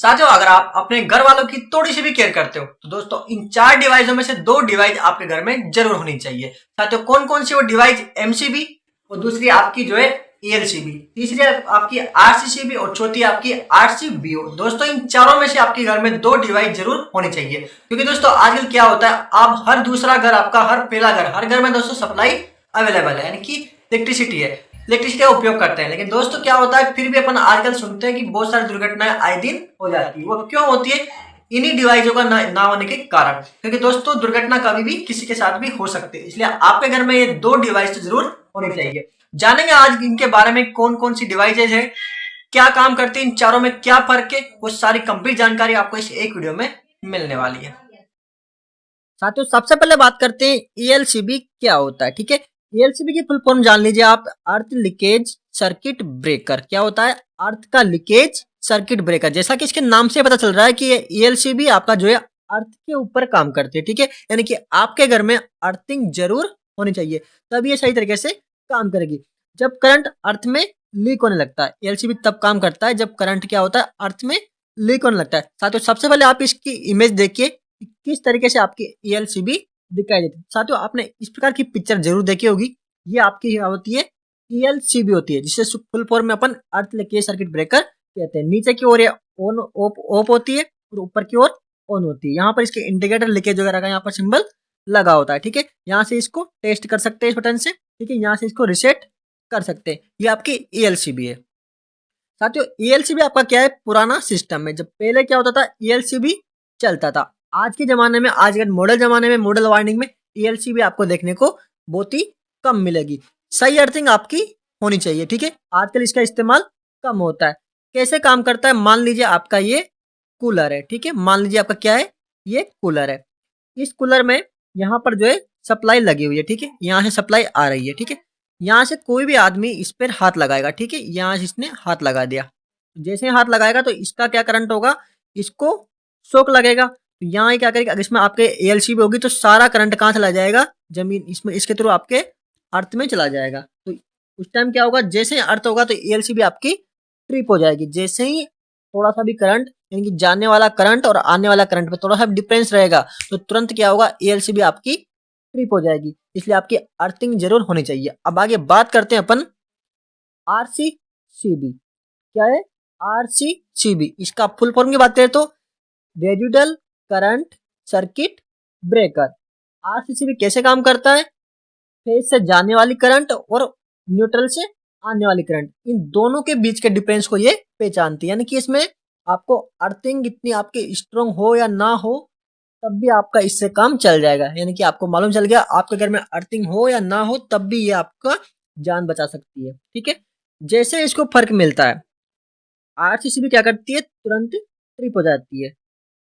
साथियों, अगर आप अपने घर वालों की थोड़ी सी भी केयर करते हो तो दोस्तों इन 4 डिवाइसों में से 2 डिवाइस आपके घर में जरूर होनी चाहिए। साथियों, कौन कौन सी वो डिवाइस? एमसीबी, और दूसरी आपकी जो है ईएलसीबी, तीसरी आपकी आरसीसीबी और चौथी आपकी आरसीबीओ। दोस्तों इन चारों में से आपके घर में 2 डिवाइस जरूर होनी चाहिए, क्योंकि दोस्तों आजकल क्या होता है, आप हर दूसरा घर, आपका हर पहला घर, हर घर में दोस्तों सप्लाई अवेलेबल है, यानी कि इलेक्ट्रिसिटी है, इलेक्ट्रिसिटी का उपयोग करते हैं। लेकिन दोस्तों क्या होता है, फिर भी अपन आजकल सुनते हैं कि बहुत सारी दुर्घटनाएं आए दिन हो जाती है। वो क्यों होती है? इन्हीं डिवाइसों का ना होने के कारण। क्योंकि दोस्तों दुर्घटना कभी भी किसी के साथ भी हो सकती है, इसलिए आपके घर में ये 2 डिवाइस तो जरूर होनी चाहिए। जानेंगे आज इनके बारे में, कौन कौन सी डिवाइसेज है, क्या काम करती है, इन चारों में क्या फर्क है, वो सारी कंप्लीट जानकारी आपको इस एक वीडियो में मिलने वाली है। साथियों, सबसे पहले बात करते हैं ईएलसीबी क्या होता है। ठीक है, ईएलसीबी की फुल फॉर्म जान लीजिए आप, अर्थ लीकेज सर्किट ब्रेकर। क्या होता है? अर्थ का लीकेज सर्किट ब्रेकर। जैसा कि इसके नाम से पता चल रहा है कि ये ईएलसीबी आपका जो है अर्थ के ऊपर काम करती है। ठीक है, यानी कि आपके घर में अर्थिंग जरूर होनी चाहिए, तभी ये सही तरीके से काम करेगी। जब करंट अर्थ में लीक होने लगता है, ईएलसीबी तब काम करता है जब करंट क्या होता है, अर्थ में लीक होने लगता है। साथियों, सबसे पहले आप इसकी इमेज देखिए किस तरीके से आपकी ईएलसीबी दिखाई देती है। साथियों, आपने इस प्रकार की पिक्चर जरूर देखी होगी। ये आपकी क्या होती है? ईएलसीबी होती है, जिसे फुल फॉर्म में अपन अर्थ लीकेज सर्किट ब्रेकर कहते हैं। नीचे की ओर ये ऑन ऑफ होती है और ऊपर की ओर ऑन होती है। यहाँ पर इसके इंडिकेटर लीकेज वगैरह का यहाँ पर सिंबल लगा होता है। ठीक है, यहाँ से इसको टेस्ट कर सकते हैं इस बटन से। ठीक है, यहाँ से इसको रिसेट कर सकते हैं। ये आपकी ईएलसीबी है। साथियों, ईएलसीबी आपका क्या है? पुराना सिस्टम है। जब पहले क्या होता था, ईएलसीबी चलता था। आज के जमाने में, आज के मॉडल जमाने में, मॉडल वार्निंग में ईएलसीबी आपको देखने को बहुत ही कम मिलेगी। सही अर्थिंग आपकी होनी चाहिए। ठीक है, आजकल इसका इस्तेमाल कम होता है। कैसे काम करता है? मान लीजिए आपका ये कूलर है। ठीक है, मान लीजिए आपका क्या है? ये कूलर है। इस कूलर में यहाँ पर जो है सप्लाई लगी हुई है। ठीक है, यहाँ से सप्लाई आ रही है। ठीक है, यहाँ से कोई भी आदमी इस पर हाथ लगाएगा। ठीक है, यहाँ से इसने हाथ लगा दिया, जैसे हाथ लगाएगा तो इसका क्या करंट होगा, इसको शॉक लगेगा। तो यहाँ ये क्या करेगा, अगर इसमें आपके एएलसीबी होगी तो सारा करंट कहाँ चला जाएगा? जमीन, इसमें इसके थ्रू आपके अर्थ में चला जाएगा। तो उस टाइम क्या होगा, जैसे ही अर्थ होगा तो एएलसीबी आपकी ट्रिप हो जाएगी। जैसे ही थोड़ा सा भी करंट, यानी कि जाने वाला करंट और आने वाला करंट में थोड़ा सा डिफरेंस रहेगा तो तुरंत क्या होगा, एएलसीबी आपकी ट्रिप हो जाएगी। इसलिए आपकी अर्थिंग जरूर होनी चाहिए। अब आगे बात करते हैं अपन आरसीसीबी। क्या है? आरसीसीबी, इसका फुल फॉर्म की बात करें तो residual current circuit breaker. RCCB कैसे काम करता है? फेज से जाने वाली करंट और न्यूट्रल से आने वाली करंट, इन दोनों के बीच के डिफरेंस को ये पहचानती है। यानी कि इसमें आपको अर्थिंग इतनी आपकी स्ट्रॉन्ग हो या ना हो, तब भी आपका इससे काम चल जाएगा। यानी कि आपको मालूम चल गया, आपके घर में अर्थिंग हो या ना हो तब भी ये आपका जान बचा सकती है। ठीक है, जैसे इसको फर्क मिलता है, आरसीसीबी क्या करती है, तुरंत ट्रिप हो जाती है।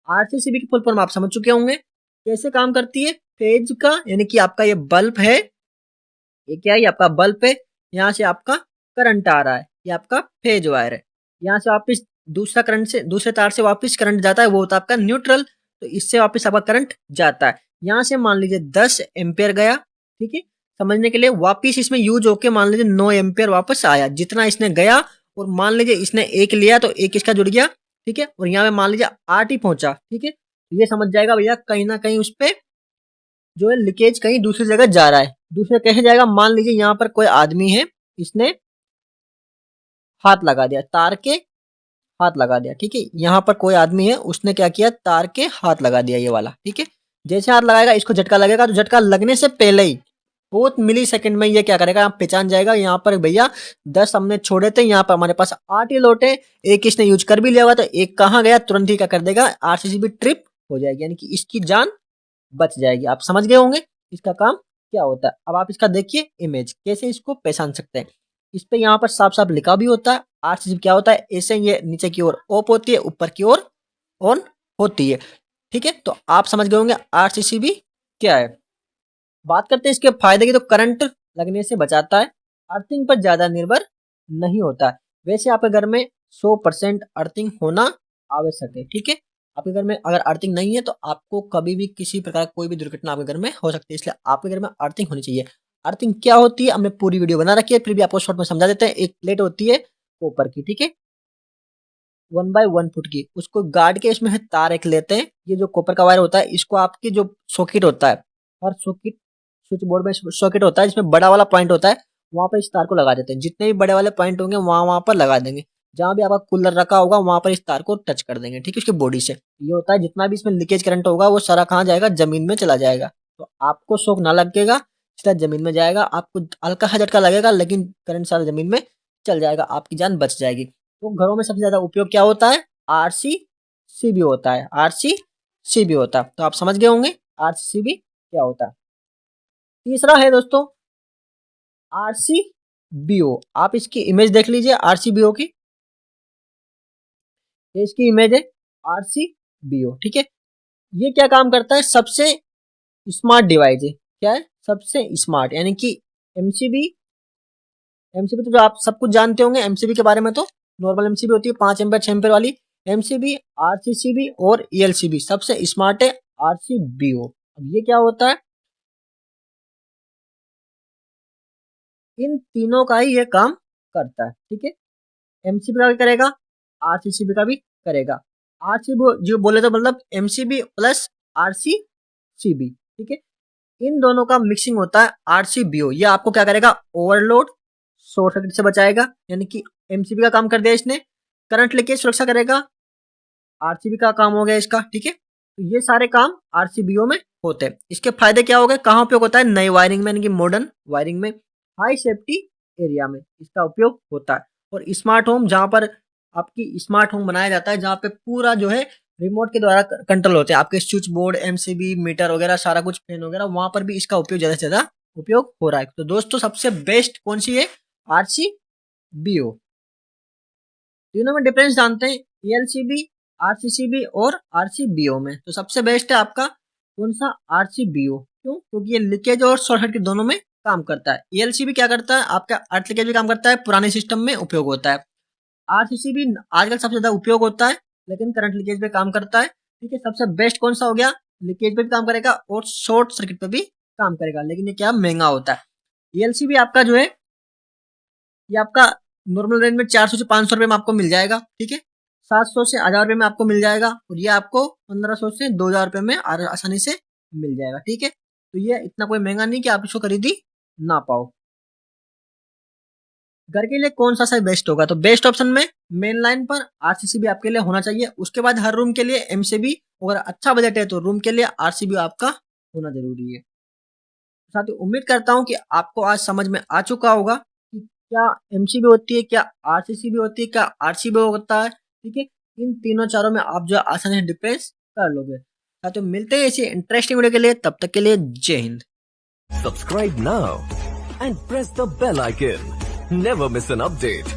आरसीसीबी की फुल फॉर्म आप समझ चुके होंगे कैसे काम करती है। फेज का, यानी कि आपका ये बल्ब है, ये क्या है, ये आपका बल्ब है। यहाँ से आपका करंट आ रहा है, ये आपका फेज वायर है। यहाँ से वापिस दूसरा करंट से, दूसरे तार से वापिस करंट जाता है, वो होता है आपका न्यूट्रल। तो इससे वापिस आपका करंट जाता है। यहाँ से मान लीजिए 10 एम्पियर गया। ठीक है, समझने के लिए वापिस इसमें यूज होके मान लीजिए 9 एम्पियर वापस आया। जितना इसने गया, और मान लीजिए इसने एक लिया तो एक इसका जुड़ गया। ठीक है, और यहाँ पे मान लीजिए 8 ही पहुंचा। ठीक है, तो ये समझ जाएगा भैया कहीं ना कहीं उस पर जो है लीकेज कहीं दूसरी जगह जा रहा है। दूसरे कैसे जाएगा, मान लीजिए यहाँ पर कोई आदमी है, इसने हाथ लगा दिया, तार के हाथ लगा दिया। ठीक है, यहाँ पर कोई आदमी है, उसने क्या किया, तार के हाथ लगा दिया, ये वाला। ठीक है, जैसे हाथ लगाएगा इसको झटका लगेगा, तो झटका लगने से पहले ही बहुत मिली सेकेंड में ये क्या करेगा, आप पहचान जाएगा यहाँ पर भैया 10 हमने छोड़े थे, यहाँ पर हमारे पास 8 ही लौटे, एक इसने यूज कर भी लिया हुआ, तो एक कहाँ गया, तुरंत ही क्या कर देगा, आरसीसीबी ट्रिप हो जाएगी, यानी कि इसकी जान बच जाएगी। आप समझ गए होंगे इसका काम क्या होता है। अब आप इसका देखिए इमेज, कैसे इसको पहचान सकते हैं। इस पे यहाँ पर साफ साफ लिखा भी होता है आरसीसीबी क्या होता है। ऐसे ये नीचे की ओर ऑफ होती है, ऊपर की ओर ऑन होती है। ठीक है, तो आप समझ गए होंगे आरसीसीबी क्या है। बात करते हैं इसके फायदे की, तो करंट लगने से बचाता है, अर्थिंग पर ज्यादा निर्भर नहीं होता है। वैसे आपके घर में 100% अर्थिंग होना आवश्यक है। ठीक है, आपके घर में अगर अर्थिंग नहीं है तो आपको कभी भी किसी प्रकार कोई भी दुर्घटना आपके घर में हो सकती है, इसलिए आपके घर में अर्थिंग होनी चाहिए। अर्थिंग क्या होती है हमने पूरी वीडियो बना रखी है, फिर भी आपको शॉर्ट में समझा देते हैं। एक प्लेट होती है कॉपर की। ठीक है, 1x1 फुट की, उसको गाड़ के इसमें तार एक लेते हैं। ये जो कॉपर का वायर होता है, इसको आपकी जो सॉकेट होता है, हर सॉकेट स्विच बोर्ड में सॉकेट होता है जिसमें बड़ा वाला पॉइंट होता है, वहां पर इस तार को लगा देते हैं। जितने भी बड़े वाले पॉइंट होंगे वहां वहां पर लगा देंगे। जहां भी आपका कूलर रखा होगा वहां पर इस तार को टच कर देंगे, ठीक है, उसकी बॉडी से। ये होता है जितना भी इसमें लीकेज करंट होगा वो सारा कहाँ जाएगा, जमीन में चला जाएगा। तो आपको शॉक ना लगेगा, सीधा जमीन में जाएगा। आपको हल्का सा झटका लगेगा लेकिन करंट सारा जमीन में चल जाएगा, आपकी जान बच जाएगी। तो घरों में सबसे ज्यादा उपयोग क्या होता है, आरसीसीबी होता है, आरसीसीबी होता है। तो आप समझ गए होंगे आरसीसीबी क्या होता है। तीसरा है दोस्तों आरसीबीओ। आप इसकी इमेज देख लीजिए आरसीबीओ की, ये इसकी इमेज है आरसीबीओ, ठीक है। ये क्या काम करता है, सबसे स्मार्ट डिवाइस है। क्या है, सबसे स्मार्ट, यानी कि एमसीबी। एमसीबी तो जो आप सब कुछ जानते होंगे एमसीबी के बारे में। तो नॉर्मल एमसीबी होती है 5 एम्पेयर 6 एम्पेयर वाली एमसीबी, आरसीसीबी और ईएलसीबी। सबसे स्मार्ट है आरसीबीओ। अब ये क्या होता है, इन तीनों का ही ये काम करता है, ठीक है। एमसीबी का भी करेगा, आरसीसीबी का भी करेगा। आरसीबी जो बोले तो मतलब एमसीबी प्लस आरसीसीबी, ठीक है। इन दोनों का मिक्सिंग होता है आरसीबीओ। ये आपको क्या करेगा, ओवरलोड शॉर्ट सर्किट से बचाएगा, यानी कि एमसीबी का काम कर दिया इसने, करंट लीकेज सुरक्षा करेगा, आरसीबी का काम हो गया इसका, ठीक है। तो ये सारे काम आरसीबीओ में होते हैं। इसके फायदे क्या हो गए, कहाँ उपयोग होता है, नई वायरिंग में, यानी कि मॉडर्न वायरिंग में, हाई सेफ्टी एरिया में इसका उपयोग होता है। और स्मार्ट होम, जहां पर आपकी स्मार्ट होम बनाया जाता है, जहां पे पूरा जो है रिमोट के द्वारा कंट्रोल होते हैं, आपके स्विच बोर्ड, एमसीबी, मीटर वगैरह सारा कुछ, फैन वगैरह, वहां पर भी इसका उपयोग ज्यादा से ज्यादा उपयोग हो रहा है। तो दोस्तों सबसे बेस्ट कौन सी है, आरसीबीओ। तीनों में डिफरेंस जानते हैं, ईएलसीबी, आरसीसीबी और आरसीबीओ में। तो सबसे बेस्ट है आपका कौन सा, आरसीबीओ। क्यों, क्योंकि ये लीकेज और शॉर्ट सर्किट दोनों में काम करता है। ईएलसीबी क्या करता है, आपका अर्थ लीकेज भी काम करता है, पुराने सिस्टम में उपयोग होता है। आरसीसीबी आजकल सबसे ज्यादा उपयोग होता है लेकिन करंट लीकेज पे काम करता है, ठीक है। सबसे बेस्ट कौन सा हो गया, लीकेज पे भी काम करेगा और शॉर्ट सर्किट पे भी काम करेगा, लेकिन ये क्या महंगा होता है। ईएलसीबी आपका जो है ये आपका नॉर्मल रेंज में 400 से 500 रुपए में आपको मिल जाएगा, ठीक है। 700 से 1000 रुपए में आपको मिल जाएगा, और ये आपको 1500 से 2000 रुपए में आसानी से मिल जाएगा, ठीक है। तो ये इतना कोई महंगा नहीं कि आप इसको खरीदी ना पाओ। घर के लिए कौन सा बेस्ट होगा, तो बेस्ट ऑप्शन में मेन लाइन पर आरसीसीबी आपके लिए होना चाहिए। उसके बाद हर रूम के लिए एमसीबी, अगर अच्छा बजट है तो रूम के लिए आरसीबी आपका होना जरूरी है। साथ ही उम्मीद करता हूं कि आपको आज समझ में आ चुका होगा कि क्या एमसीबी होती है, क्या आरसीसीबी होती है, क्या आरसीबी होता है, ठीक है। इन तीनों चारों में आप जो आसानी से डिफरेंस कर लोगे। साथियों मिलते हैं ऐसी इंटरेस्टिंग वीडियो के लिए, तब तक के लिए जय Hind. Subscribe now and press the bell icon. Never miss an update.